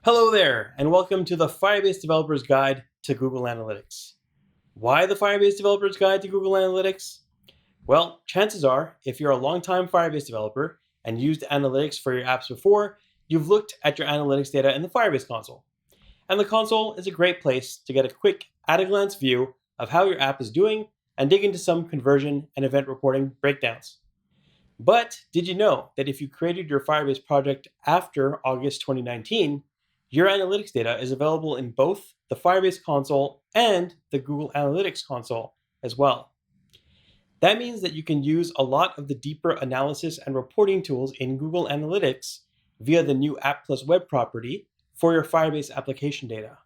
Hello there, and welcome to the Firebase Developer's Guide to Google Analytics. Why the Firebase Developer's Guide to Google Analytics? Well, chances are, if you're a longtime Firebase developer and used analytics for your apps before, you've looked at your analytics data in the Firebase console. And the console is a great place to get a quick, at-a-glance view of how your app is doing and dig into some conversion and event reporting breakdowns. But did you know that if you created your Firebase project after August 2019, your analytics data is available in both the Firebase console and the Google Analytics console as well? That means that you can use a lot of the deeper analysis and reporting tools in Google Analytics via the new App Plus Web property for your Firebase application data.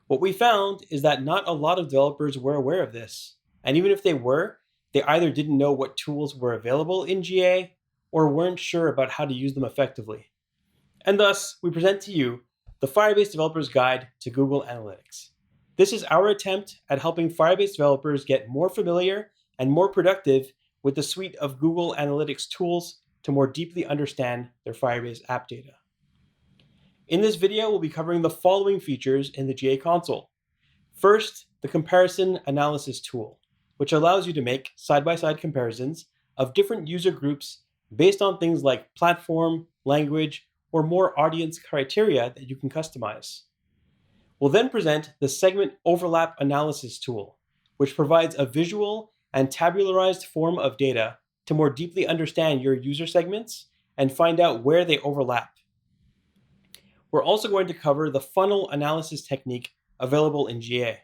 What we found is that not a lot of developers were aware of this, and even if they were, they either didn't know what tools were available in GA or weren't sure about how to use them effectively. And thus, we present to you the Firebase Developer's Guide to Google Analytics. This is our attempt at helping Firebase developers get more familiar and more productive with the suite of Google Analytics tools to more deeply understand their Firebase app data. In this video, we'll be covering the following features in the GA console. First, the Comparison Analysis tool, which allows you to make side-by-side comparisons of different user groups based on things like platform, language, or more audience criteria that you can customize. We'll then present the Segment Overlap Analysis tool, which provides a visual and tabularized form of data to more deeply understand your user segments and find out where they overlap. We're also going to cover the funnel analysis technique available in GA.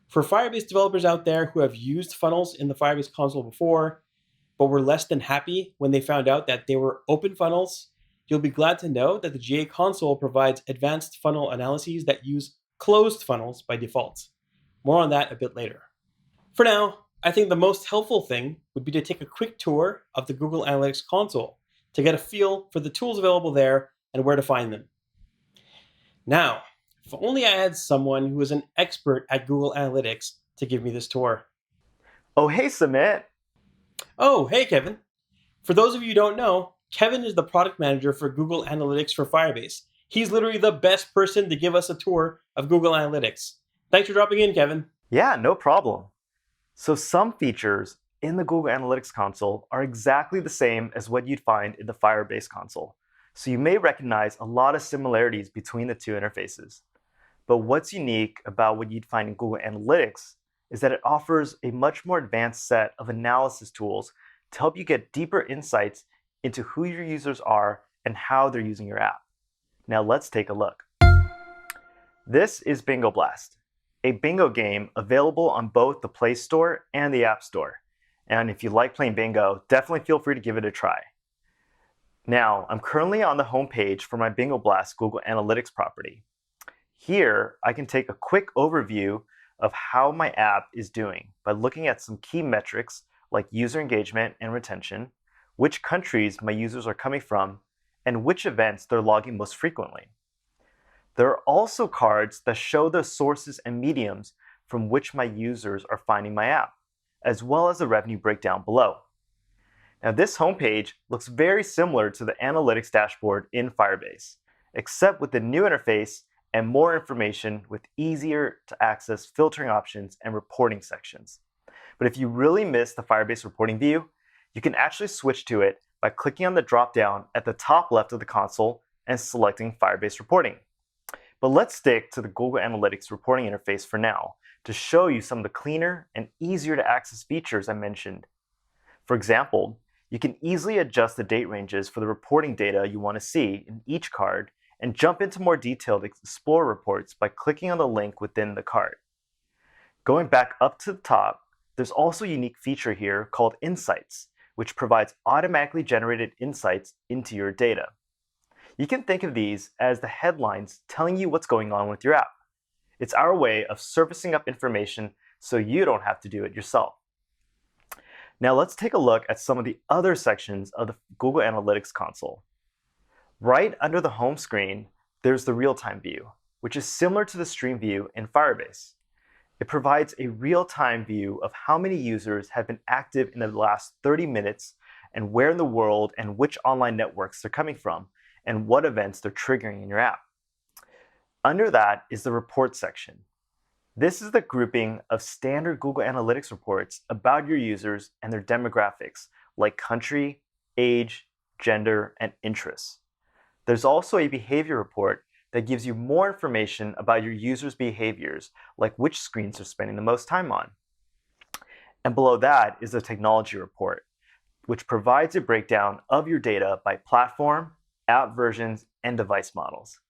For Firebase developers out there who have used funnels in the Firebase console before, but were less than happy when they found out that they were open funnels, you'll be glad to know that the GA console provides advanced funnel analyses that use closed funnels by default. More on that a bit later. For now, I think the most helpful thing would be to take a quick tour of the Google Analytics console to get a feel for the tools available there and where to find them. Now, if only I had someone who is an expert at Google Analytics to give me this tour. Oh, hey, Sumit. Oh, hey, Kevin. For those of you who don't know, Kevin is the product manager for Google Analytics for Firebase. He's literally the best person to give us a tour of Google Analytics. Thanks for dropping in, Kevin. Yeah, no problem. So some features in the Google Analytics console are exactly the same as what you'd find in the Firebase console. So you may recognize a lot of similarities between the two interfaces. But what's unique about what you'd find in Google Analytics is that it offers a much more advanced set of analysis tools to help you get deeper insights into who your users are and how they're using your app. Now let's take a look. This is Bingo Blast, a bingo game available on both the Play Store and the App Store. And if you like playing bingo, definitely feel free to give it a try. Now, I'm currently on the home page for my Bingo Blast Google Analytics property. Here, I can take a quick overview of how my app is doing by looking at some key metrics like user engagement and retention, which countries my users are coming from, and which events they're logging most frequently. There are also cards that show the sources and mediums from which my users are finding my app, as well as the revenue breakdown below. Now, this homepage looks very similar to the analytics dashboard in Firebase, except with the new interface and more information with easier to access filtering options and reporting sections. But if you really miss the Firebase reporting view, you can actually switch to it by clicking on the drop-down at the top left of the console and selecting Firebase Reporting. But let's stick to the Google Analytics reporting interface for now to show you some of the cleaner and easier to access features I mentioned. For example, you can easily adjust the date ranges for the reporting data you want to see in each card and jump into more detailed Explore reports by clicking on the link within the card. Going back up to the top, there's also a unique feature here called Insights, which provides automatically generated insights into your data. You can think of these as the headlines telling you what's going on with your app. It's our way of surfacing up information so you don't have to do it yourself. Now let's take a look at some of the other sections of the Google Analytics console. Right under the home screen, there's the real-time view, which is similar to the stream view in Firebase. It provides a real-time view of how many users have been active in the last 30 minutes and where in the world and which online networks they're coming from and what events they're triggering in your app. Under that is the Reports section. This is the grouping of standard Google Analytics reports about your users and their demographics, like country, age, gender, and interests. There's also a behavior report that gives you more information about your users' behaviors, like which screens they're spending the most time on. And below that is the technology report, which provides a breakdown of your data by platform, app versions, and device models.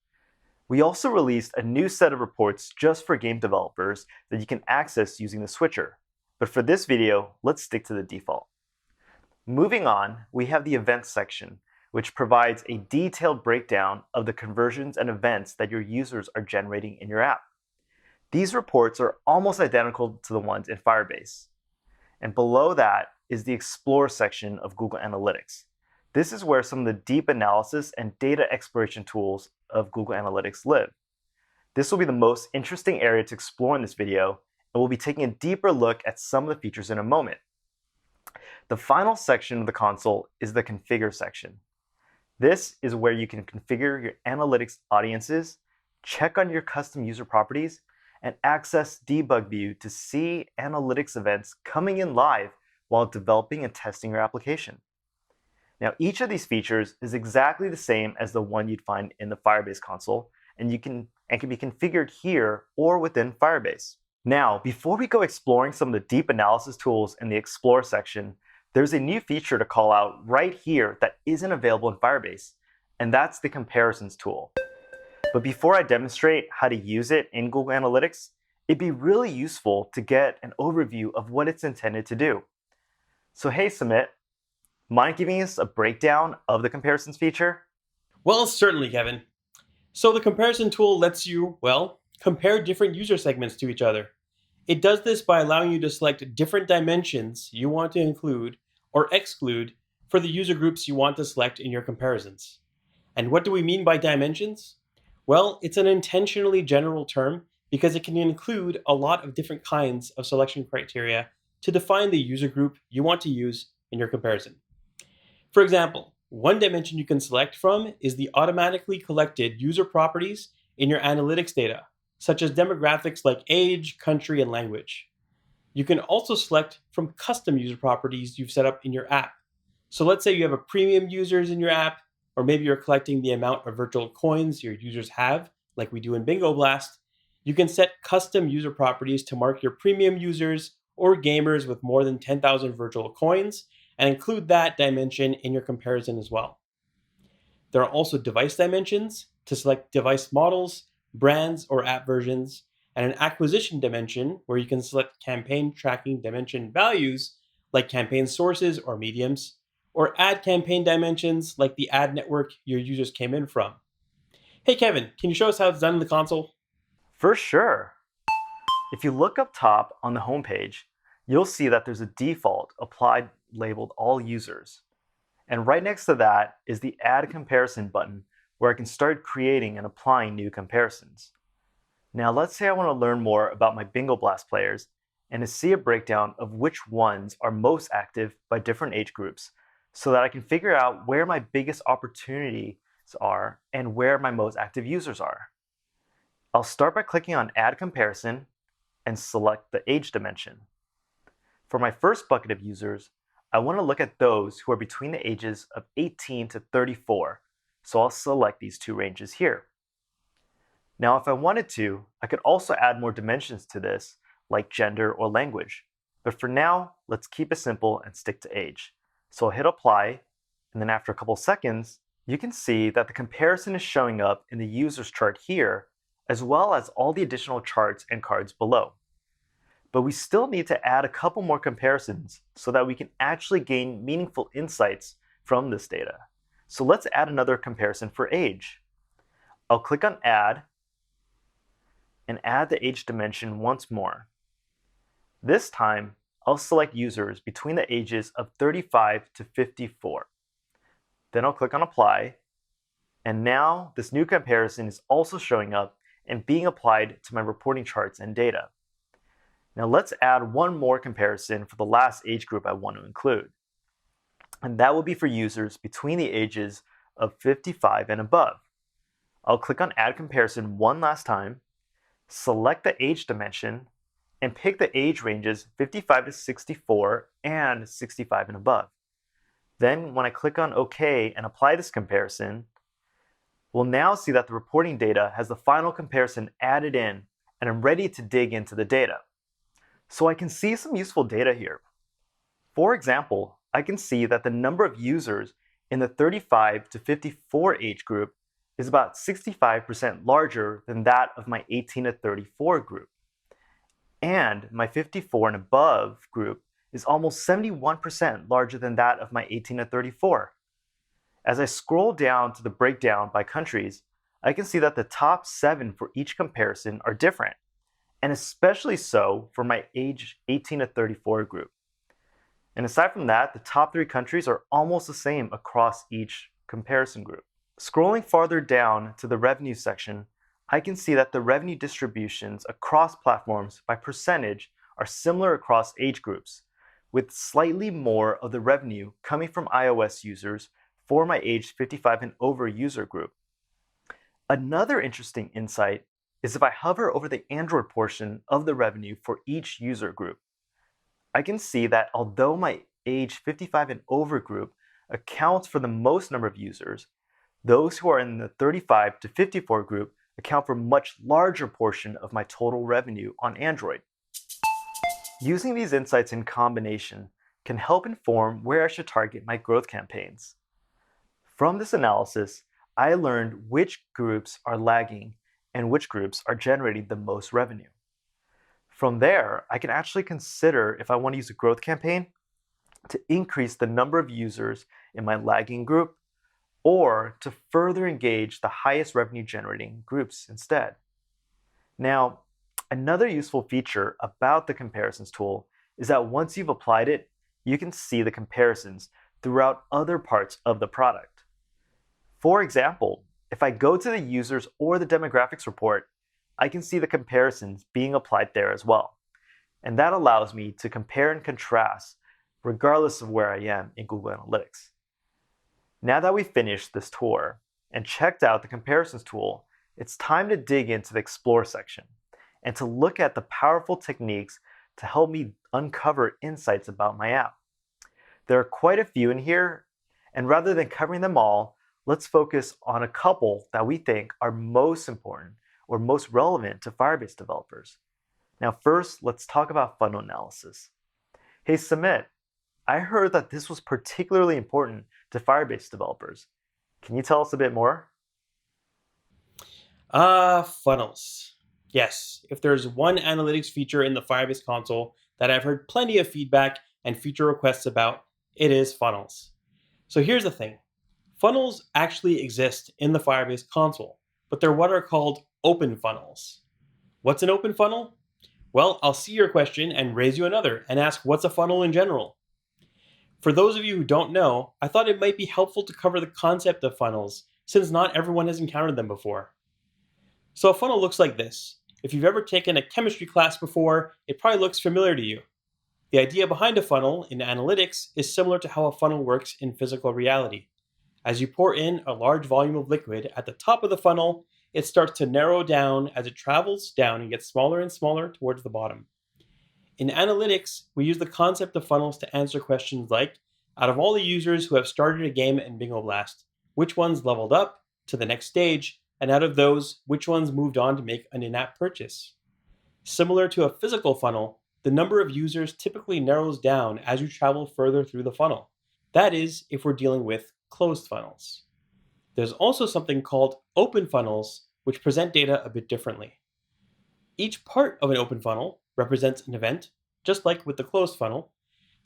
We also released a new set of reports just for game developers that you can access using the switcher. But for this video, let's stick to the default. Moving on, we have the Events section, which provides a detailed breakdown of the conversions and events that your users are generating in your app. These reports are almost identical to the ones in Firebase. And below that is the Explore section of Google Analytics. This is where some of the deep analysis and data exploration tools of Google Analytics live. This will be the most interesting area to explore in this video, and we'll be taking a deeper look at some of the features in a moment. The final section of the console is the Configure section. This is where you can configure your analytics audiences, check on your custom user properties, and access Debug View to see analytics events coming in live while developing and testing your application. Now, each of these features is exactly the same as the one you'd find in the Firebase console, and can be configured here or within Firebase. Now, before we go exploring some of the deep analysis tools in the Explore section, there's a new feature to call out right here that isn't available in Firebase, and that's the Comparisons tool. But before I demonstrate how to use it in Google Analytics, it'd be really useful to get an overview of what it's intended to do. So hey, Sumit, mind giving us a breakdown of the Comparisons feature? Well, certainly, Kevin. So the comparison tool lets you, well, compare different user segments to each other. It does this by allowing you to select different dimensions you want to include or exclude for the user groups you want to select in your comparisons. And what do we mean by dimensions? Well, it's an intentionally general term because it can include a lot of different kinds of selection criteria to define the user group you want to use in your comparison. For example, one dimension you can select from is the automatically collected user properties in your analytics data, such as demographics like age, country, and language. You can also select from custom user properties you've set up in your app. So let's say you have a premium users in your app, or maybe you're collecting the amount of virtual coins your users have, like we do in Bingo Blast. You can set custom user properties to mark your premium users or gamers with more than 10,000 virtual coins, and include that dimension in your comparison as well. There are also device dimensions to select device models, brands, or app versions, and an acquisition dimension where you can select campaign tracking dimension values like campaign sources or mediums, or ad campaign dimensions like the ad network your users came in from. Hey Kevin, can you show us how it's done in the console? For sure. If you look up top on the homepage, you'll see that there's a default applied labeled All Users. And right next to that is the Add Comparison button where I can start creating and applying new comparisons. Now let's say I want to learn more about my Bingo Blast players and to see a breakdown of which ones are most active by different age groups so that I can figure out where my biggest opportunities are and where my most active users are. I'll start by clicking on Add Comparison and select the age dimension. For my first bucket of users, I want to look at those who are between the ages of 18 to 34, so I'll select these two ranges here. Now, if I wanted to, I could also add more dimensions to this, like gender or language. But for now, let's keep it simple and stick to age. So I'll hit Apply, and then after a couple seconds, you can see that the comparison is showing up in the users chart here, as well as all the additional charts and cards below. But we still need to add a couple more comparisons so that we can actually gain meaningful insights from this data. So let's add another comparison for age. I'll click on Add and add the age dimension once more. This time, I'll select users between the ages of 35 to 54. Then I'll click on Apply, and now this new comparison is also showing up and being applied to my reporting charts and data. Now let's add one more comparison for the last age group I want to include. And that will be for users between the ages of 55 and above. I'll click on Add Comparison one last time, select the age dimension, and pick the age ranges 55 to 64 and 65 and above. Then when I click on OK and apply this comparison, we'll now see that the reporting data has the final comparison added in, and I'm ready to dig into the data. So I can see some useful data here. For example, I can see that the number of users in the 35 to 54 age group is about 65% larger than that of my 18 to 34 group. And my 54 and above group is almost 71% larger than that of my 18 to 34. As I scroll down to the breakdown by countries, I can see that the top 7 for each comparison are different, and especially so for my age 18 to 34 group. And aside from that, the top 3 countries are almost the same across each comparison group. Scrolling farther down to the revenue section, I can see that the revenue distributions across platforms by percentage are similar across age groups, with slightly more of the revenue coming from iOS users for my age 55 and over user group. Another interesting insight is if I hover over the Android portion of the revenue for each user group. I can see that although my age 55 and over group accounts for the most number of users, those who are in the 35 to 54 group account for a much larger portion of my total revenue on Android. Using these insights in combination can help inform where I should target my growth campaigns. From this analysis, I learned which groups are lagging and which groups are generating the most revenue. From there, I can actually consider if I want to use a growth campaign to increase the number of users in my lagging group, or to further engage the highest revenue generating groups instead. Now, another useful feature about the comparisons tool is that once you've applied it, you can see the comparisons throughout other parts of the product. For example, if I go to the users or the demographics report, I can see the comparisons being applied there as well. And that allows me to compare and contrast regardless of where I am in Google Analytics. Now that we've finished this tour and checked out the comparisons tool, it's time to dig into the Explore section and to look at the powerful techniques to help me uncover insights about my app. There are quite a few in here, and rather than covering them all, let's focus on a couple that we think are most important or most relevant to Firebase developers. Now first, let's talk about funnel analysis. Hey Sumit, I heard that this was particularly important to Firebase developers. Can you tell us a bit more? Funnels. Yes, if there's one analytics feature in the Firebase console that I've heard plenty of feedback and feature requests about, it is funnels. So here's the thing. Funnels actually exist in the Firebase console, but they're what are called open funnels. What's an open funnel? Well, I'll see your question and raise you another and ask what's a funnel in general. For those of you who don't know, I thought it might be helpful to cover the concept of funnels since not everyone has encountered them before. So a funnel looks like this. If you've ever taken a chemistry class before, it probably looks familiar to you. The idea behind a funnel in analytics is similar to how a funnel works in physical reality. As you pour in a large volume of liquid at the top of the funnel, it starts to narrow down as it travels down and gets smaller and smaller towards the bottom. In analytics, we use the concept of funnels to answer questions like, out of all the users who have started a game in Bingo Blast, which ones leveled up to the next stage, and out of those, which ones moved on to make an in-app purchase? Similar to a physical funnel, the number of users typically narrows down as you travel further through the funnel. That is, if we're dealing with closed funnels. There's also something called open funnels, which present data a bit differently. Each part of an open funnel represents an event, just like with the closed funnel.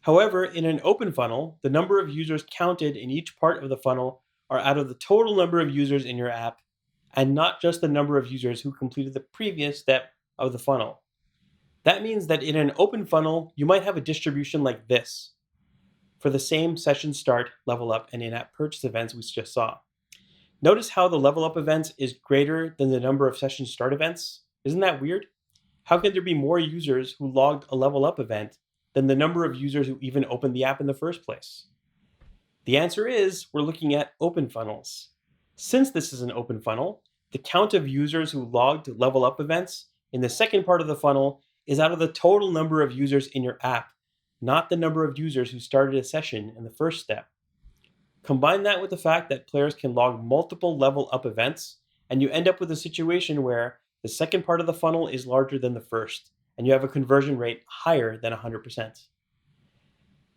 However, in an open funnel, the number of users counted in each part of the funnel are out of the total number of users in your app, and not just the number of users who completed the previous step of the funnel. That means that in an open funnel, you might have a distribution like this for the same session start, level up, and in-app purchase events we just saw. Notice how the level up events is greater than the number of session start events? Isn't that weird? How can there be more users who logged a level up event than the number of users who even opened the app in the first place? The answer is we're looking at open funnels. Since this is an open funnel, The count of users who logged level up events in the second part of the funnel is out of the total number of users in your app, not the number of users who started a session in the first step. Combine that with the fact that players can log multiple level up events, and you end up with a situation where the second part of the funnel is larger than the first, and you have a conversion rate higher than 100%.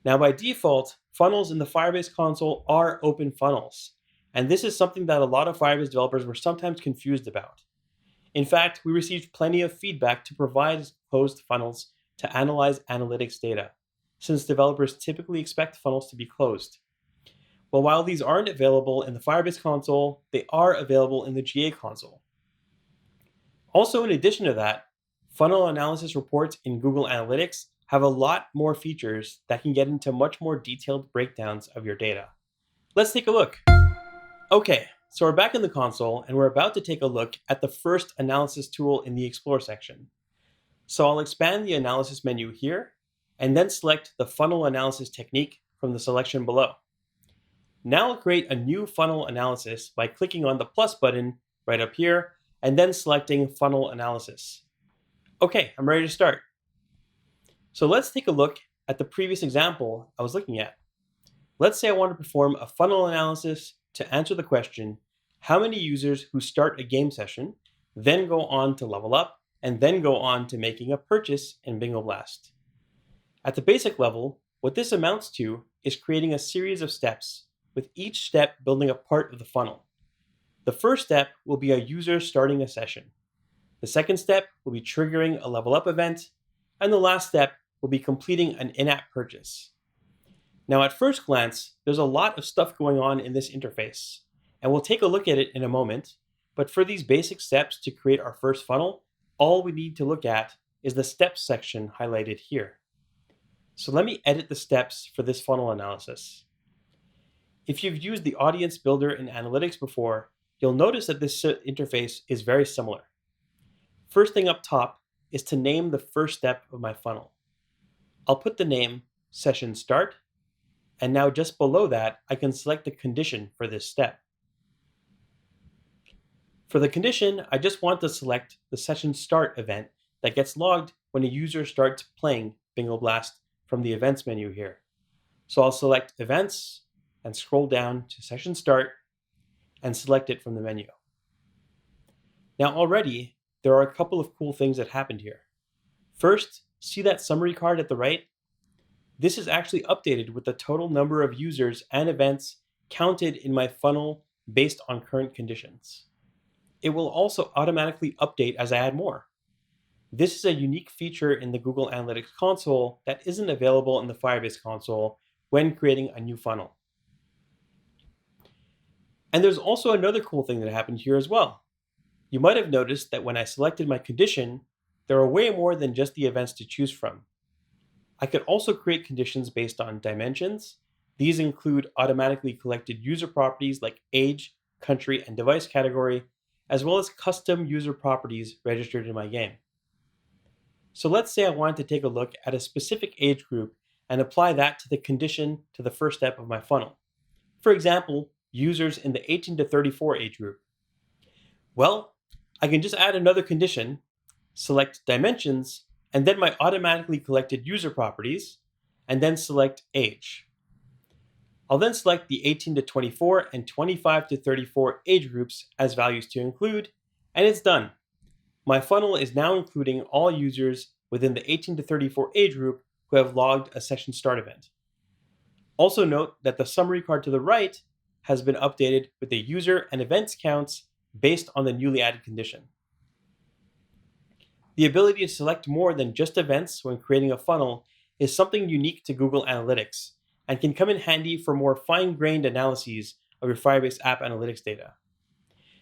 Now, by default, funnels in the Firebase console are open funnels, and this is something that a lot of Firebase developers were sometimes confused about. In fact, we received plenty of feedback to provide closed funnels to analyze analytics data, since developers typically expect funnels to be closed. Well, while these aren't available in the Firebase console, they are available in the GA console. Also, in addition to that, funnel analysis reports in Google Analytics have a lot more features that can get into much more detailed breakdowns of your data. Let's take a look. Okay, so we're back in the console and we're about to take a look at the first analysis tool in the Explore section. So I'll expand the analysis menu here and then select the funnel analysis technique from the selection below. Now I'll create a new funnel analysis by clicking on the plus button right up here and then selecting funnel analysis. Okay, I'm ready to start. So let's take a look at the previous example I was looking at. Let's say I want to perform a funnel analysis to answer the question, how many users who start a game session then go on to level up and then go on to making a purchase in Bingo Blast? At the basic level, what this amounts to is creating a series of steps, with each step building a part of the funnel. The first step will be a user starting a session. The second step will be triggering a level up event, and the last step will be completing an in-app purchase. Now, at first glance, there's a lot of stuff going on in this interface, and we'll take a look at it in a moment, but for these basic steps to create our first funnel, all we need to look at is the steps section highlighted here. So let me edit the steps for this funnel analysis. If you've used the Audience Builder in Analytics before, you'll notice that this interface is very similar. First thing up top is to name the first step of my funnel. I'll put the name Session Start, and now just below that, I can select the condition for this step. For the condition, I just want to select the Session Start event that gets logged when a user starts playing Bingo Blast from the Events menu here. So I'll select Events and scroll down to Session Start and select it from the menu. Now already, there are a couple of cool things that happened here. First, see that summary card at the right? This is actually updated with the total number of users and events counted in my funnel based on current conditions. It will also automatically update as I add more. This is a unique feature in the Google Analytics console that isn't available in the Firebase console when creating a new funnel. And there's also another cool thing that happened here as well. You might have noticed that when I selected my condition, there are way more than just the events to choose from. I could also create conditions based on dimensions. These include automatically collected user properties like age, country, and device category, as well as custom user properties registered in my game. So let's say I wanted to take a look at a specific age group and apply that to the condition to the first step of my funnel. For example, users in the 18 to 34 age group. Well, I can just add another condition, select dimensions, and then my automatically collected user properties, and then select age. I'll then select the 18 to 24 and 25 to 34 age groups as values to include, and it's done. My funnel is now including all users within the 18 to 34 age group who have logged a session start event. Also note that the summary card to the right has been updated with the user and events counts based on the newly added condition. The ability to select more than just events when creating a funnel is something unique to Google Analytics and can come in handy for more fine-grained analyses of your Firebase app analytics data.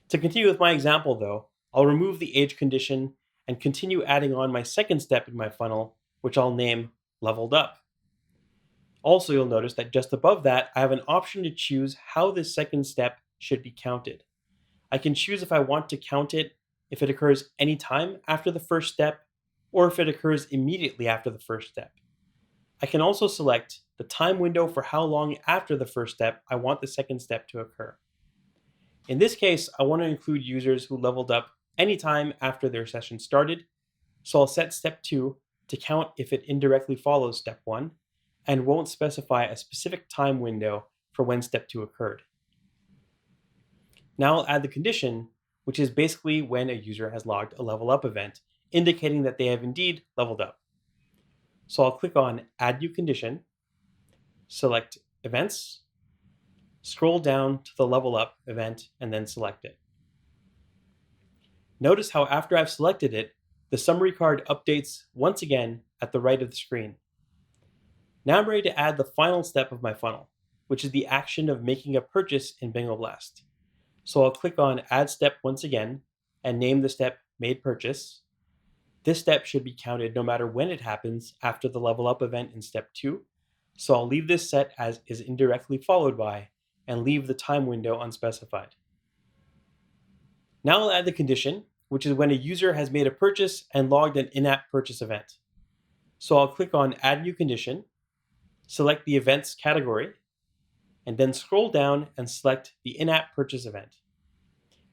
To continue with my example though, I'll remove the age condition and continue adding on my second step in my funnel, which I'll name Leveled Up. Also, you'll notice that just above that, I have an option to choose how this second step should be counted. I can choose if I want to count it if it occurs anytime after the first step, or if it occurs immediately after the first step. I can also select the time window for how long after the first step I want the second step to occur. In this case, I want to include users who leveled up anytime after their session started, so I'll set step 2 to count if it indirectly follows step 1 and won't specify a specific time window for when step 2 occurred. Now I'll add the condition, which is basically when a user has logged a level up event, indicating that they have indeed leveled up. So I'll click on Add New Condition, select Events, scroll down to the level up event, and then select it. Notice how after I've selected it, the summary card updates once again at the right of the screen. Now I'm ready to add the final step of my funnel, which is the action of making a purchase in Bingo Blast. So I'll click on Add Step once again and name the step Made Purchase. This step should be counted no matter when it happens after the level up event in step 2. So I'll leave this set as is indirectly followed by and leave the time window unspecified. Now I'll add the condition, which is when a user has made a purchase and logged an in-app purchase event. So I'll click on Add New Condition, select the events category, and then scroll down and select the in-app purchase event.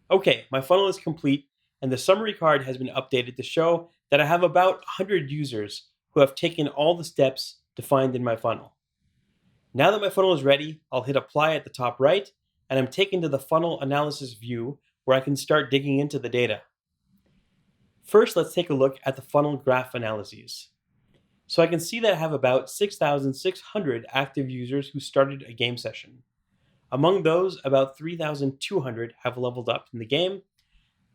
Okay, my funnel is complete, and the summary card has been updated to show that I have about 100 users who have taken all the steps defined in my funnel. Now that my funnel is ready, I'll hit Apply at the top right, and I'm taken to the funnel analysis view where I can start digging into the data. First, let's take a look at the funnel graph analyses. So I can see that I have about 6,600 active users who started a game session. Among those, about 3,200 have leveled up in the game.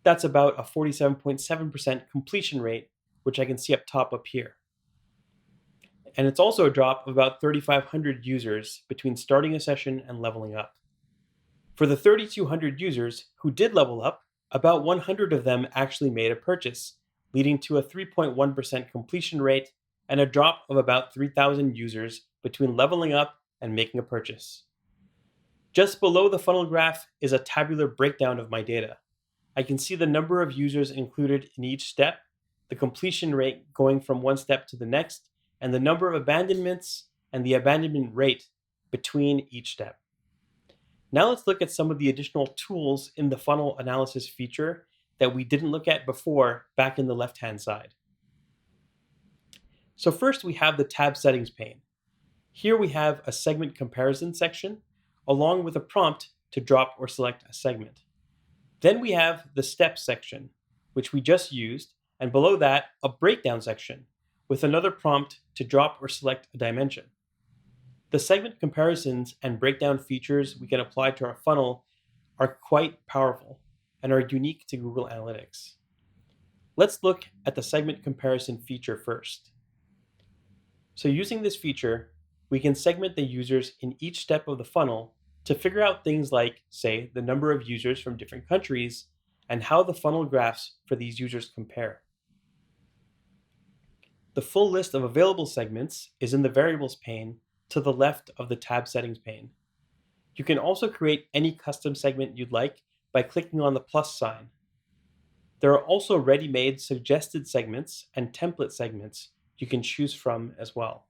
That's about a 47.7% completion rate, which I can see up top up here. And it's also a drop of about 3,500 users between starting a session and leveling up. For the 3,200 users who did level up, about 100 of them actually made a purchase, leading to a 3.1% completion rate and a drop of about 3,000 users between leveling up and making a purchase. Just below the funnel graph is a tabular breakdown of my data. I can see the number of users included in each step, the completion rate going from one step to the next, and the number of abandonments and the abandonment rate between each step. Now let's look at some of the additional tools in the funnel analysis feature that we didn't look at before back in the left-hand side. So first we have the tab settings pane. Here we have a segment comparison section, along with a prompt to drop or select a segment. Then we have the steps section, which we just used, and below that, a breakdown section, with another prompt to drop or select a dimension. The segment comparisons and breakdown features we can apply to our funnel are quite powerful and are unique to Google Analytics. Let's look at the segment comparison feature first. So using this feature, we can segment the users in each step of the funnel to figure out things like, say, the number of users from different countries and how the funnel graphs for these users compare. The full list of available segments is in the variables pane to the left of the tab settings pane. You can also create any custom segment you'd like by clicking on the plus sign. There are also ready-made suggested segments and template segments you can choose from as well.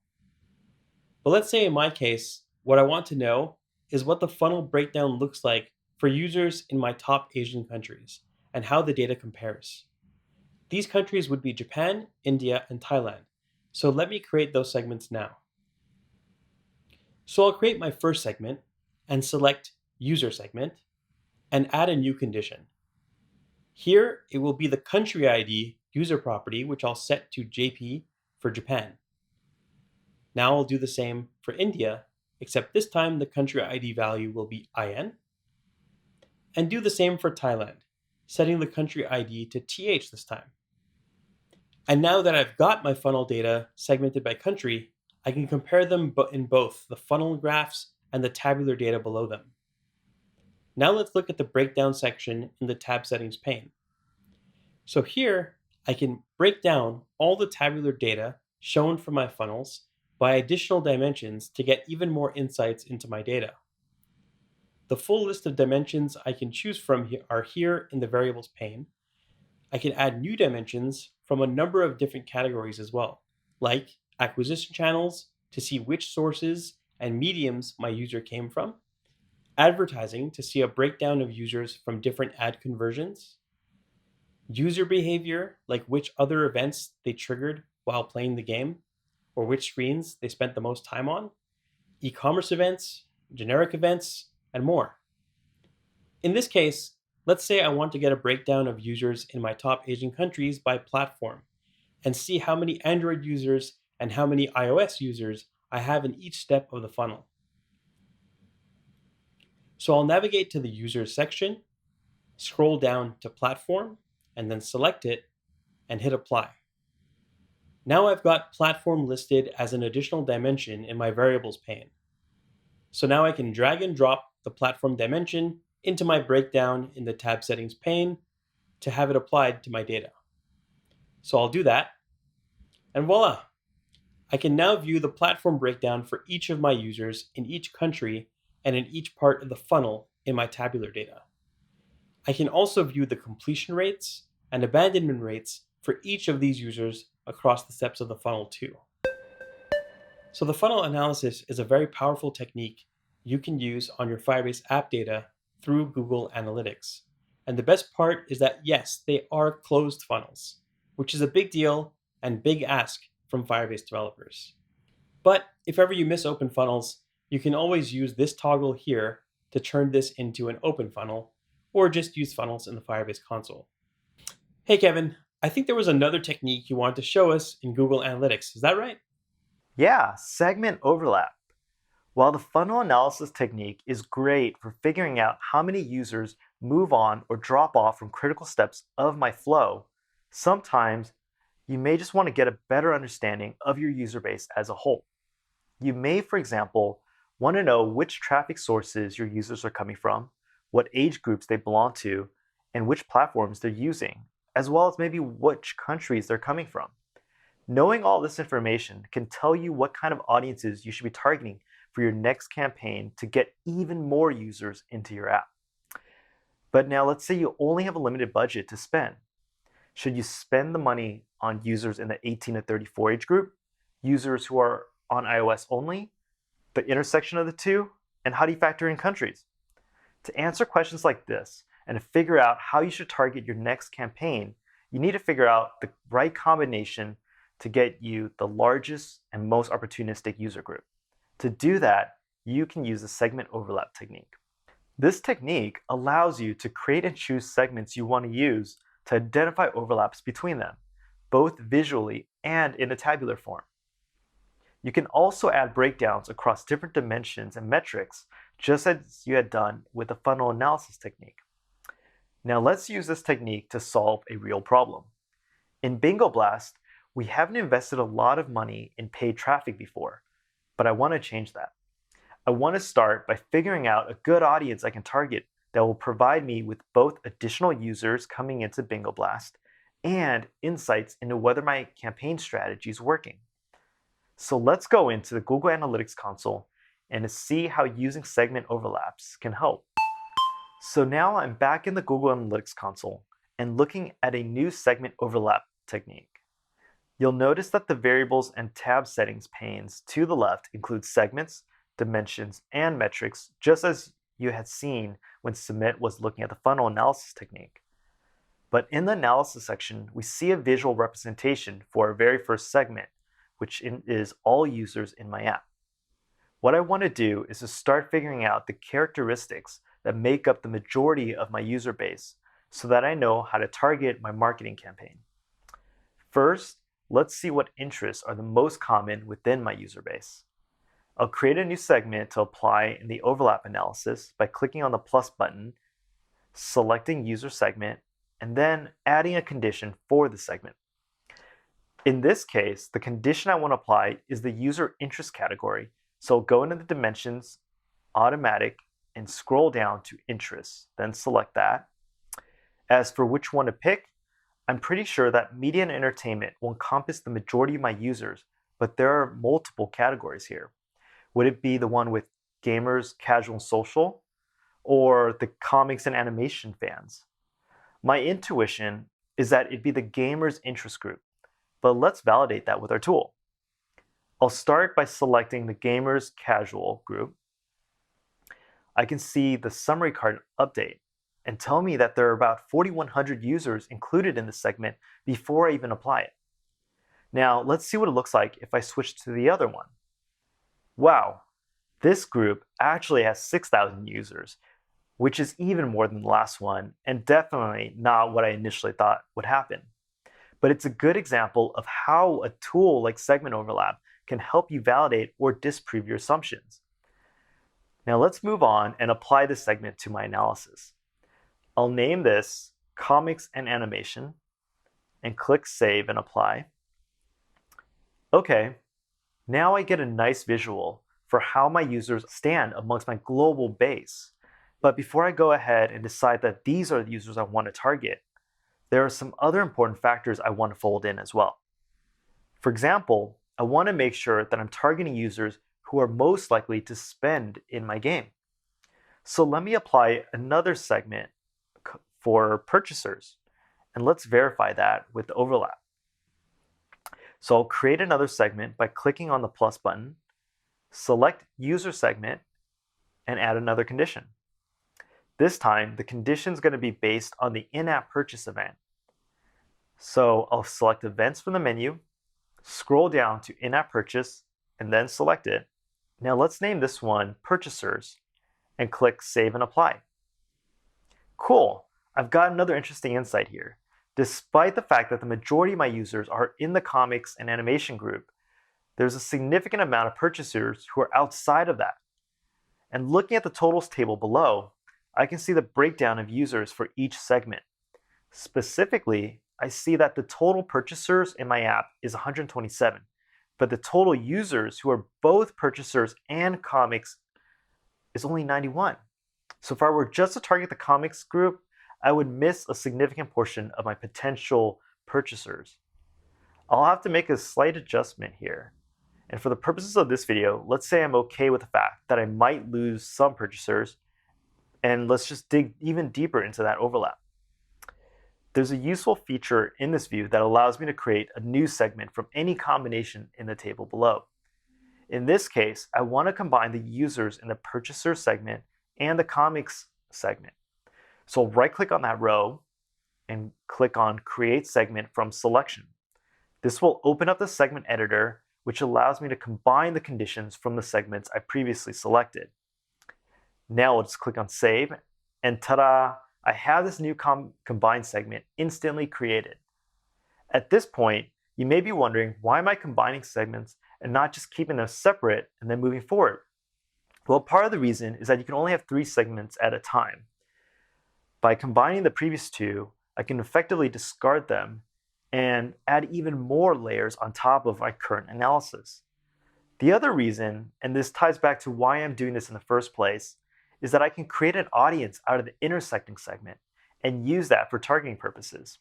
But let's say in my case, what I want to know is what the funnel breakdown looks like for users in my top Asian countries and how the data compares. These countries would be Japan, India, and Thailand. So let me create those segments now. So I'll create my first segment and select User Segment and add a new condition. Here, it will be the country ID user property, which I'll set to JP for Japan. Now I'll do the same for India, except this time the country ID value will be IN. And do the same for Thailand, setting the country ID to TH this time. And now that I've got my funnel data segmented by country, I can compare them in both the funnel graphs and the tabular data below them. Now let's look at the breakdown section in the tab settings pane. So here, I can break down all the tabular data shown from my funnels by additional dimensions to get even more insights into my data. The full list of dimensions I can choose from are here in the variables pane. I can add new dimensions from a number of different categories as well, like acquisition channels to see which sources and mediums my user came from, advertising to see a breakdown of users from different ad conversions, user behavior, like which other events they triggered while playing the game, or which screens they spent the most time on, e-commerce events, generic events, and more. In this case, let's say I want to get a breakdown of users in my top Asian countries by platform and see how many Android users and how many iOS users I have in each step of the funnel. So I'll navigate to the users section, scroll down to platform, and then select it and hit apply. Now I've got platform listed as an additional dimension in my variables pane. So now I can drag and drop the platform dimension into my breakdown in the tab settings pane to have it applied to my data. So I'll do that, and voila! I can now view the platform breakdown for each of my users in each country and in each part of the funnel in my tabular data. I can also view the completion rates and abandonment rates for each of these users across the steps of the funnel too. So the funnel analysis is a very powerful technique you can use on your Firebase app data through Google Analytics. And the best part is that yes, they are closed funnels, which is a big deal and big ask from Firebase developers. But if ever you miss open funnels, you can always use this toggle here to turn this into an open funnel, or just use funnels in the Firebase console. Hey Kevin, I think there was another technique you wanted to show us in Google Analytics, is that right? Yeah, segment overlap. While the funnel analysis technique is great for figuring out how many users move on or drop off from critical steps of my flow, sometimes you may just want to get a better understanding of your user base as a whole. You may, for example, want to know which traffic sources your users are coming from, what age groups they belong to, and which platforms they're using, as well as maybe which countries they're coming from. Knowing all this information can tell you what kind of audiences you should be targeting for your next campaign to get even more users into your app. But now let's say you only have a limited budget to spend. Should you spend the money on users in the 18 to 34 age group, users who are on iOS only, the intersection of the two, and how do you factor in countries? To answer questions like this and to figure out how you should target your next campaign, you need to figure out the right combination to get you the largest and most opportunistic user group. To do that, you can use the segment overlap technique. This technique allows you to create and choose segments you want to use to identify overlaps between them, both visually and in a tabular form. You can also add breakdowns across different dimensions and metrics, just as you had done with the funnel analysis technique. Now let's use this technique to solve a real problem. In Bingo Blast, we haven't invested a lot of money in paid traffic before, but I want to change that. I want to start by figuring out a good audience I can target that will provide me with both additional users coming into Bingo Blast and insights into whether my campaign strategy is working. So let's go into the Google Analytics console and see how using segment overlaps can help. So now I'm back in the Google Analytics console and looking at a new segment overlap technique. You'll notice that the variables and tab settings panes to the left include segments, dimensions, and metrics, just as you had seen when Sumit was looking at the funnel analysis technique. But in the analysis section, we see a visual representation for our very first segment, which is all users in my app. What I want to do is to start figuring out the characteristics that make up the majority of my user base so that I know how to target my marketing campaign. First, let's see what interests are the most common within my user base. I'll create a new segment to apply in the overlap analysis by clicking on the plus button, selecting user segment, and then adding a condition for the segment. In this case, the condition I want to apply is the user interest category. So I'll go into the dimensions, automatic, and scroll down to interests, then select that. As for which one to pick, I'm pretty sure that media and entertainment will encompass the majority of my users, but there are multiple categories here. Would it be the one with gamers, casual, and social, or the comics and animation fans? My intuition is that it'd be the gamers interest group, but let's validate that with our tool. I'll start by selecting the gamers casual group. I can see the summary card update and tell me that there are about 4,100 users included in this segment before I even apply it. Now, let's see what it looks like if I switch to the other one. Wow, this group actually has 6,000 users, which is even more than the last one, and definitely not what I initially thought would happen. But it's a good example of how a tool like segment overlap can help you validate or disprove your assumptions. Now let's move on and apply this segment to my analysis. I'll name this Comics and Animation and click Save and Apply. Okay, now I get a nice visual for how my users stand amongst my global base. But before I go ahead and decide that these are the users I want to target, there are some other important factors I want to fold in as well. For example, I want to make sure that I'm targeting users who are most likely to spend in my game. So let me apply another segment for purchasers, and let's verify that with the overlap. So I'll create another segment by clicking on the plus button, select user segment, and add another condition. This time, the condition is going to be based on the in-app purchase event. So I'll select events from the menu, scroll down to in-app purchase, and then select it. Now let's name this one purchasers and click Save and Apply. Cool, I've got another interesting insight here. Despite the fact that the majority of my users are in the comics and animation group, there's a significant amount of purchasers who are outside of that. And looking at the totals table below, I can see the breakdown of users for each segment. Specifically, I see that the total purchasers in my app is 127, but the total users who are both purchasers and comics is only 91. So if I were just to target the comics group, I would miss a significant portion of my potential purchasers. I'll have to make a slight adjustment here. And for the purposes of this video, let's say I'm okay with the fact that I might lose some purchasers, and let's just dig even deeper into that overlap. There's a useful feature in this view that allows me to create a new segment from any combination in the table below. In this case, I want to combine the users in the purchaser segment and the comics segment. So I'll right-click on that row and click on Create Segment from Selection. This will open up the segment editor, which allows me to combine the conditions from the segments I previously selected. Now I'll just click on Save, and ta-da! I have this new combined segment instantly created. At this point, you may be wondering, why am I combining segments and not just keeping them separate and then moving forward? Well, part of the reason is that you can only have 3 segments at a time. By combining the previous 2, I can effectively discard them and add even more layers on top of my current analysis. The other reason, and this ties back to why I'm doing this in the first place, is that I can create an audience out of the intersecting segment and use that for targeting purposes.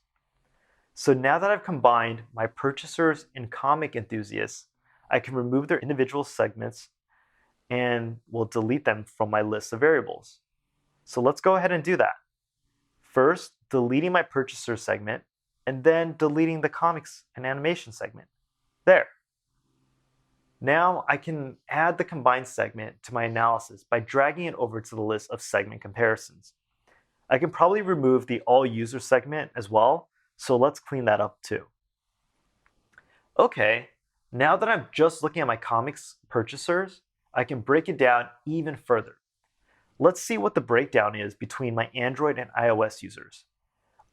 So now that I've combined my purchasers and comic enthusiasts, I can remove their individual segments and will delete them from my list of variables. So let's go ahead and do that. First, deleting my purchaser segment, and then deleting the comics and animation segment. There. Now I can add the combined segment to my analysis by dragging it over to the list of segment comparisons. I can probably remove the all user segment as well, so let's clean that up too. Okay, now that I'm just looking at my comics purchasers, I can break it down even further. Let's see what the breakdown is between my Android and iOS users.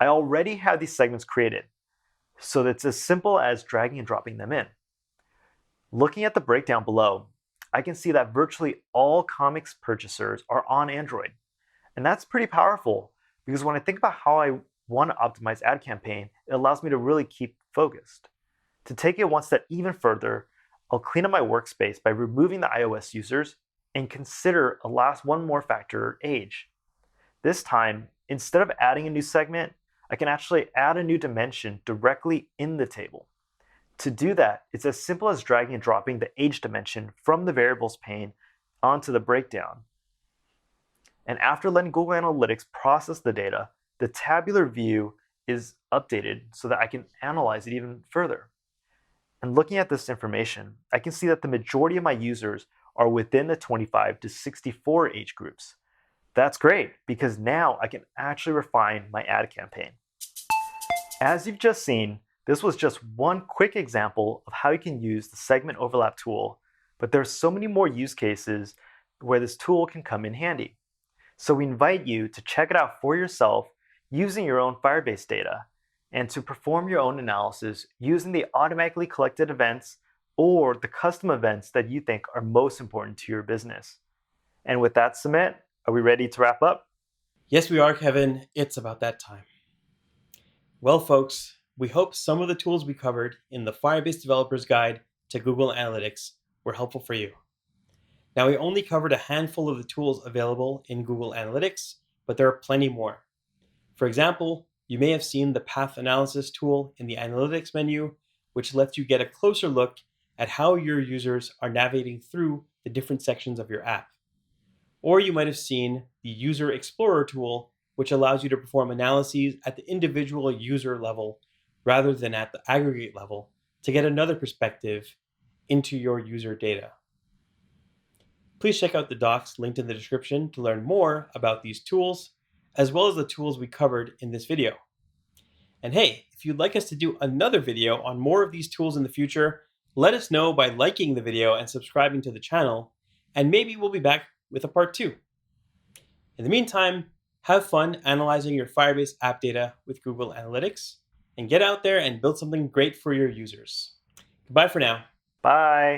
I already have these segments created, so it's as simple as dragging and dropping them in. Looking at the breakdown below, I can see that virtually all comics purchasers are on Android. And that's pretty powerful, because when I think about how I want to optimize ad campaign, it allows me to really keep focused. To take it one step even further, I'll clean up my workspace by removing the iOS users and consider one more factor, age. This time, instead of adding a new segment, I can actually add a new dimension directly in the table. To do that, it's as simple as dragging and dropping the age dimension from the variables pane onto the breakdown. And after letting Google Analytics process the data, the tabular view is updated so that I can analyze it even further. And looking at this information, I can see that the majority of my users are within the 25 to 64 age groups, That's great, because now I can actually refine my ad campaign. As you've just seen, this was just one quick example of how you can use the segment overlap tool, but there are so many more use cases where this tool can come in handy. So we invite you to check it out for yourself using your own Firebase data, and to perform your own analysis using the automatically collected events or the custom events that you think are most important to your business. And with that, Sumit, are we ready to wrap up? Yes, we are, Kevin. It's about that time. Well, folks, we hope some of the tools we covered in the Firebase Developer's Guide to Google Analytics were helpful for you. Now, we only covered a handful of the tools available in Google Analytics, but there are plenty more. For example, you may have seen the Path Analysis tool in the Analytics menu, which lets you get a closer look at how your users are navigating through the different sections of your app. Or you might have seen the User Explorer tool, which allows you to perform analyses at the individual user level rather than at the aggregate level to get another perspective into your user data. Please check out the docs linked in the description to learn more about these tools, as well as the tools we covered in this video. And hey, if you'd like us to do another video on more of these tools in the future, let us know by liking the video and subscribing to the channel, and maybe we'll be back with a part 2. In the meantime, have fun analyzing your Firebase app data with Google Analytics, and get out there and build something great for your users. Goodbye for now. Bye.